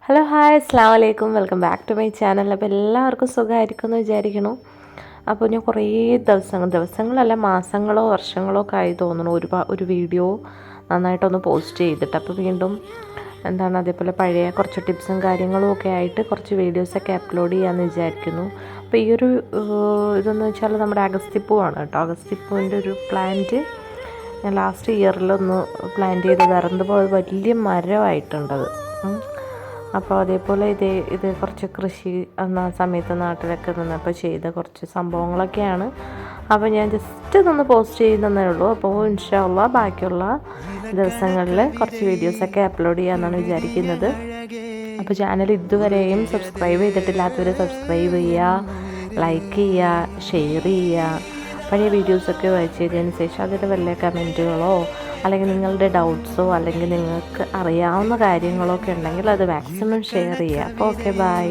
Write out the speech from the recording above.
Hello hi അസ്സലാമു അലൈക്കും welcome back to my channel. അപ്പോൾ എല്ലാവർക്കും സുഖമായിരിക്കും എന്ന് വിചാരിക്കുന്നു. അപ്പോൾ ഞാൻ കുറേ ദിവസങ്ങളല്ല മാസങ്ങളോ വർഷങ്ങളോ ഒക്കെ ആയി തോന്നുന്നു ഒരു വീഡിയോ നന്നായിട്ടൊന്ന് പോസ്റ്റ് ചെയ്തിട്ട്. അപ്പോൾ വീണ്ടും അതേപോലെ പഴയ കുറച്ച് ടിപ്സും കാര്യങ്ങളും ഒക്കെ ആയിട്ട് കുറച്ച് വീഡിയോസൊക്കെ അപ്ലോഡ് ചെയ്യാമെന്ന് വിചാരിക്കുന്നു. അപ്പോൾ ഈ ഒരു ഇതെന്ന് വെച്ചാൽ നമ്മുടെ അഗസ്തിപ്പൂവാണ് കേട്ടോ. അഗസ്തിപ്പൂവിൻ്റെ ഒരു പ്ലാന്റ് ഞാൻ ലാസ്റ്റ് ഇയറിലൊന്ന് പ്ലാന്റ് ചെയ്തതായിരുന്നു. അതുപോലെ വലിയ മരമായിട്ടുണ്ടത്. അപ്പോൾ അതേപോലെ ഇത് കുറച്ച് കൃഷി എന്ന സമയത്ത് നാട്ടിലൊക്കെ നിന്നപ്പോൾ ചെയ്ത കുറച്ച് സംഭവങ്ങളൊക്കെയാണ്. അപ്പോൾ ഞാൻ ജസ്റ്റ് ഇതൊന്ന് പോസ്റ്റ് ചെയ്യുന്നതേ ഉള്ളൂ. അപ്പോൾ ഇൻഷാ അല്ലാഹ് ബാക്കിയുള്ള ദിവസങ്ങളിൽ കുറച്ച് വീഡിയോസൊക്കെ അപ്ലോഡ് ചെയ്യാമെന്നാണ് വിചാരിക്കുന്നത്. അപ്പോൾ ചാനൽ ഇതുവരെയും സബ്സ്ക്രൈബ് ചെയ്തിട്ടില്ലാത്തവർ സബ്സ്ക്രൈബ് ചെയ്യുക, ലൈക്ക് ചെയ്യുക, ഷെയർ ചെയ്യുക. പഴയ വീഡിയോസൊക്കെ വായിച്ച് ചെയ്തതിന് ശേഷം അതിൽ വല്ല കമൻറ്റുകളോ അല്ലെങ്കിൽ നിങ്ങളുടെ ഡൗട്ട്സോ അല്ലെങ്കിൽ നിങ്ങൾക്ക് അറിയാവുന്ന കാര്യങ്ങളൊക്കെ ഉണ്ടെങ്കിൽ അത് മാക്സിമം ഷെയർ ചെയ്യുക. അപ്പോൾ ഓക്കെ, ബൈ.